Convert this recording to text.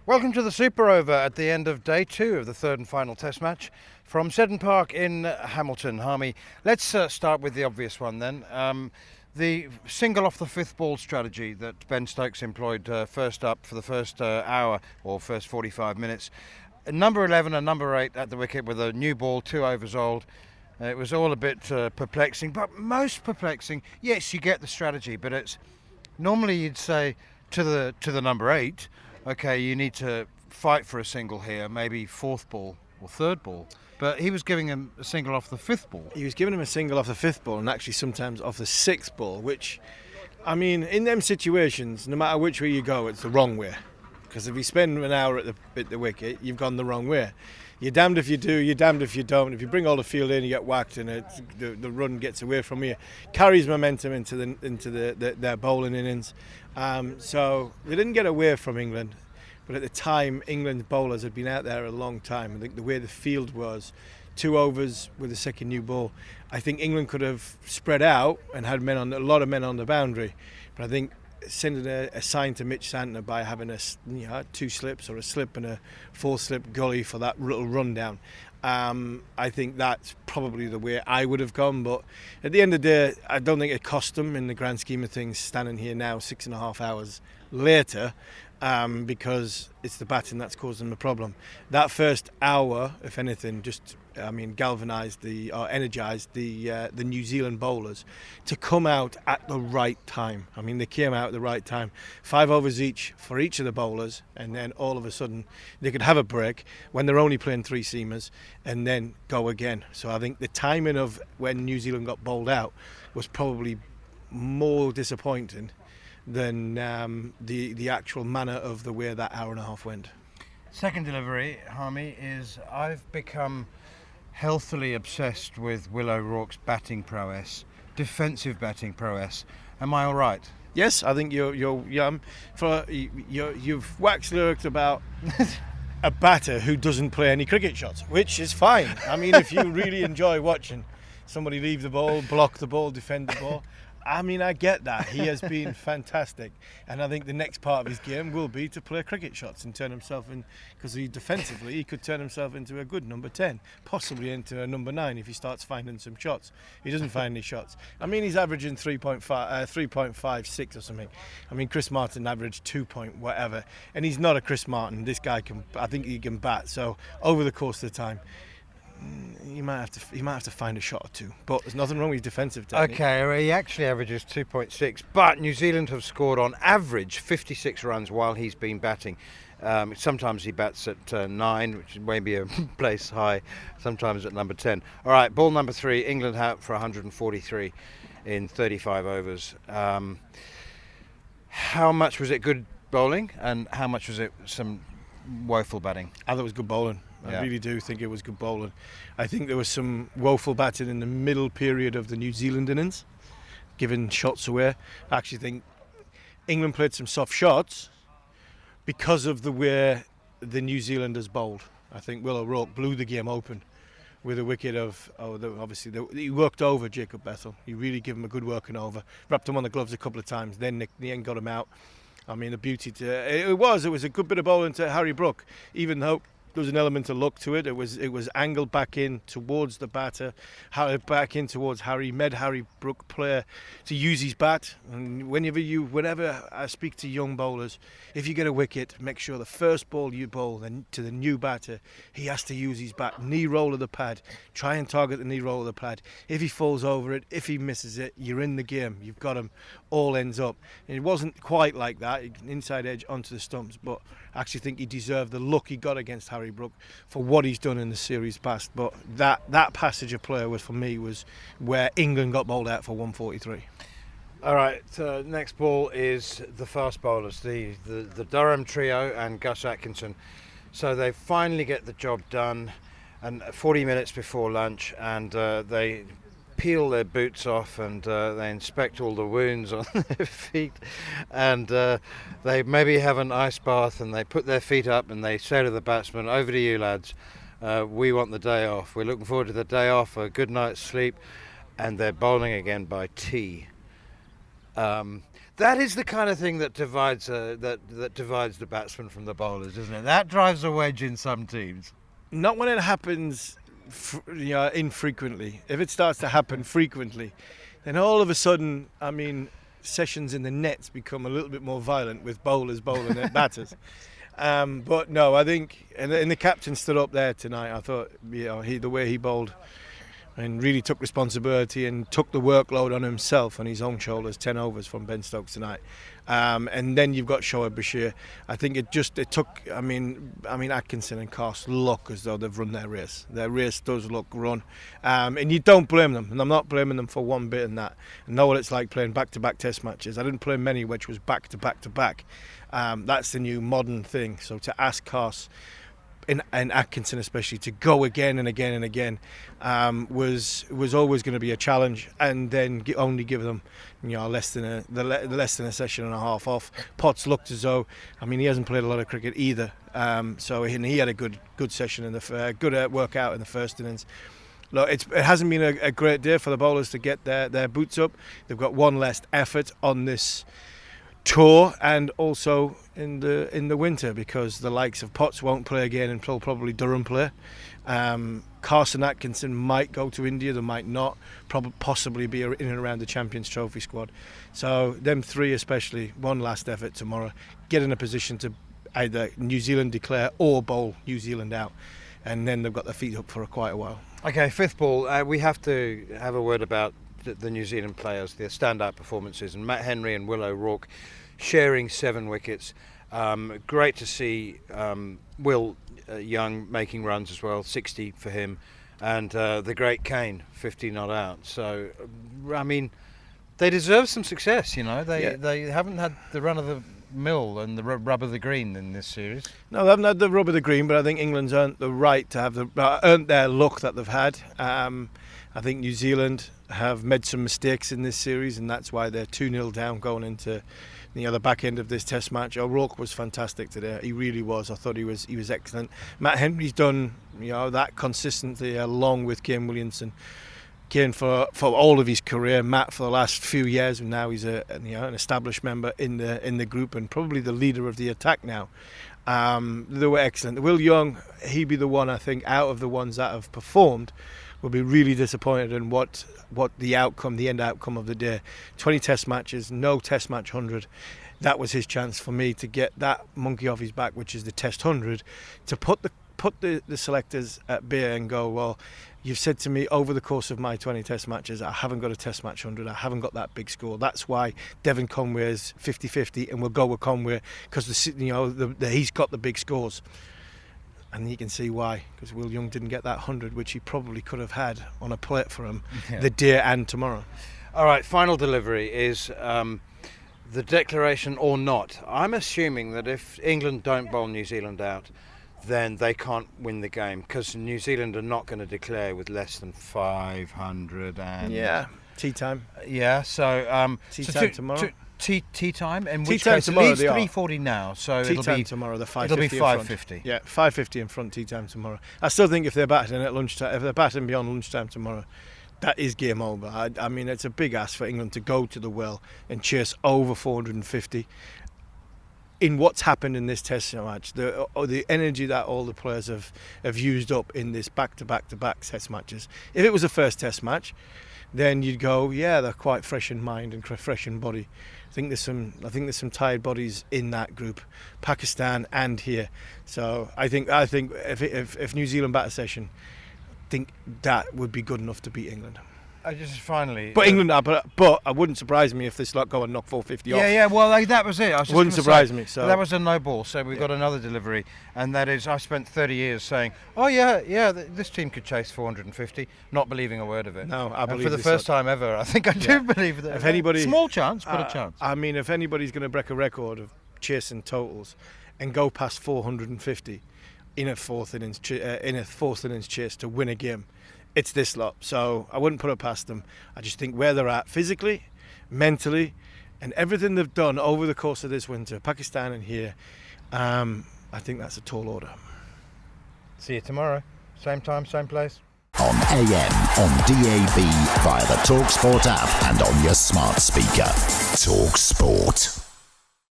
Welcome to the Super Over at the end of day 2 of the third and final test match from Seddon Park in Hamilton. Harmy, let's start with the obvious one then. The single off the fifth ball strategy that Ben Stokes employed first up for the first hour or first 45 minutes. Number 11 and number 8 at the wicket with a new ball, 2 overs old. It was all a bit perplexing, but most perplexing, yes, you get the strategy, but it's normally you'd say to the number 8, okay, you need to fight for a single here, maybe fourth ball or third ball. But he was giving him a single off the fifth ball. He was giving him a single off the fifth ball and actually sometimes off the sixth ball, which, I mean, in them situations, no matter which way you go, it's the wrong way. Because if you spend an hour at the wicket, you've gone the wrong way. You're damned if you do, you're damned if you don't. If you bring all the field in, you get whacked and the run gets away from you. Carries momentum into their bowling innings. So they didn't get away from England. But at the time, England's bowlers had been out there a long time. I think the way the field was, 2 overs with a second new ball, I think England could have spread out and had a lot of men on the boundary. But I think sending a sign to Mitch Santner by having 2 slips or a slip and a 4 slip gully for that little rundown, I think that's probably the way I would have gone. But at the end of the day, I don't think it cost them in the grand scheme of things, standing here now 6.5 hours later, because it's the batting that's caused them the problem. That first hour, if anything, just galvanised energised the New Zealand bowlers to come out at the right time. I mean, they came out at the right time. 5 overs each for each of the bowlers, and then all of a sudden they could have a break when they're only playing 3 seamers and then go again. So I think the timing of when New Zealand got bowled out was probably more disappointing than the actual manner of the way that hour and a half went. Second delivery, Harmy, is I've become healthily obsessed with Will O'Rourke's batting prowess, defensive batting prowess. Am I all right? Yes, I think you've waxed lyrics about a batter who doesn't play any cricket shots, which is fine. I mean, if you really enjoy watching somebody leave the ball, block the ball, defend the ball, I mean, I get that. He has been fantastic. And I think the next part of his game will be to play cricket shots and turn himself in, because defensively he could turn himself into a good number 10, possibly into a number 9 if he starts finding some shots. He doesn't find any shots. I mean, he's averaging 3.56 or something. I mean, Chris Martin averaged 2 point whatever. And he's not a Chris Martin. This guy I think he can bat. So over the course of the time, you might have to find a shot or 2, but there's nothing wrong with defensive technique. Okay, he actually averages 2.6, but New Zealand have scored on average 56 runs while he's been batting. Sometimes he bats at 9, which may be a place high, sometimes at number 10. All right, ball number 3, England out for 143 in 35 overs. How much was it good bowling, and how much was it some woeful batting? I thought it was good bowling. I really do think it was good bowling. I think there was some woeful batting in the middle period of the New Zealand innings, giving shots away. I actually think England played some soft shots because of the way the New Zealanders bowled. I think Will O'Rourke blew the game open with a wicket he worked over Jacob Bethel. He really gave him a good working over, wrapped him on the gloves a couple of times, then the end got him out. I mean, the beauty it was a good bit of bowling to Harry Brook, even though there was an element of luck to it. It was angled back in towards the batter, back in towards Harry, made Harry Brook play to use his bat. And whenever I speak to young bowlers, if you get a wicket, make sure the first ball you bowl then to the new batter, he has to use his bat, knee roll of the pad, try and target the knee roll of the pad. If he falls over it, if he misses it, you're in the game. You've got him, all ends up. And it wasn't quite like that, inside edge onto the stumps, but I actually think he deserved the luck he got against Harry Brook for what he's done in the series past. But that passage of play was, for me, was where England got bowled out for 143. All right, next ball is the fast bowlers, the Durham trio and Gus Atkinson. So they finally get the job done, and 40 minutes before lunch, and they peel their boots off and they inspect all the wounds on their feet, and they maybe have an ice bath, and they put their feet up and they say to the batsmen, over to you lads, we want the day off, we're looking forward to the day off, a good night's sleep, and they're bowling again by tea. That is the kind of thing that divides that divides the batsman from the bowlers, isn't it? That drives a wedge in some teams. Not when it happens infrequently. If it starts to happen frequently, then all of a sudden, I mean, sessions in the nets become a little bit more violent with bowlers bowling at batters. But no, I think, and the captain stood up there tonight. I thought, the way he bowled and really took responsibility and took the workload on himself on his own shoulders. 10 overs from Ben Stokes tonight. And then you've got Shoaib Bashir. I think it took. I mean, Atkinson and Carse look as though they've run their race. Their race does look run, and you don't blame them. And I'm not blaming them for one bit in that. I know what it's like playing back-to-back Test matches. I didn't play many which was back-to-back-to-back. That's the new modern thing. So to ask Carse and Atkinson especially to go again and again and again was always going to be a challenge, and then only give them less than a session and a half off. Potts looked as though, I mean, he hasn't played a lot of cricket either, so he had a good session in the good workout in the first innings. Look, it hasn't been a great day for the bowlers to get their boots up. They've got one less effort on this tour, and also in the winter, because the likes of Potts won't play again and probably Durham play. Carson Atkinson might go to India, they might not, possibly be in and around the Champions Trophy squad. So them three especially, one last effort tomorrow, get in a position to either New Zealand declare or bowl New Zealand out, and then they've got their feet up for quite a while. Okay, fifth ball, we have to have a word about the New Zealand players, their standout performances, and Matt Henry and Will O'Rourke sharing 7 wickets. Great to see Will Young making runs as well, 60 for him, and the great Kane, 50 not out. So, I mean, they deserve some success, They haven't had the run of the mill and the rub of the green in this series. No, they haven't had the rub of the green, but I think England's earned the right to have earned their luck that they've had. I think New Zealand have made some mistakes in this series, and that's why they're 2-0 down going into the back end of this Test match. O'Rourke was fantastic today. He really was. I thought he was excellent. Matt Henry's done that consistently, along with Kane Williamson. Kane for all of his career, Matt for the last few years, and now he's an established member in the group and probably the leader of the attack now. They were excellent. Will Young, he'd be the one, I think, out of the ones that have performed, will be really disappointed in what the end outcome of the day. 20 Test matches, no Test match 100. That was his chance for me to get that monkey off his back, which is the Test 100, to put the selectors at bay and go, well, you've said to me over the course of my 20 Test matches, I haven't got a Test match 100, I haven't got that big score. That's why Devon Conway is 50-50, and we'll go with Conway because he's got the big scores. And you can see why, because Will Young didn't get that 100, which he probably could have had on a plate for him the day and tomorrow. All right, final delivery is the declaration or not. I'm assuming that if England don't bowl New Zealand out, then they can't win the game, because New Zealand are not going to declare with less than 500 and... Yeah, tea time. Yeah, so... tea time tomorrow. Tea time, in tea which time case tomorrow, it leads 3:40 now, so tea it'll time be tomorrow. The 5:50. It'll be 5:50. Yeah, 5:50 in front. Tea time tomorrow. I still think if they're batting at lunchtime, if they're batting beyond lunchtime tomorrow, that is game over. I mean, it's a big ask for England to go to the well and chase over 450. In what's happened in this Test match, the energy that all the players have used up in this back-to-back Test matches. If it was a first Test match, then you'd go, yeah, they're quite fresh in mind and fresh in body. I think there's some tired bodies in that group, Pakistan and here. So I think if New Zealand bat a session, I think that would be good enough to beat England. Just finally, but England, but I wouldn't surprise me if this lot go and knock 450 off. Yeah. Well, that was it. Wouldn't surprise me. So that was a no ball. So we've got another delivery, and that is, I've spent 30 years saying, oh yeah, this team could chase 450, not believing a word of it. No, I believe for the first time ever, I think I do believe that. If anybody, small chance, but a chance. I mean, if anybody's going to break a record of chasing totals and go past 450 in a fourth innings chase to win a game, it's this lot. So I wouldn't put it past them. I just think where they're at physically, mentally, and everything they've done over the course of this winter, Pakistan and here, I think that's a tall order. See you tomorrow. Same time, same place. On AM, on DAB, via the talkSPORT app and on your smart speaker. talkSPORT.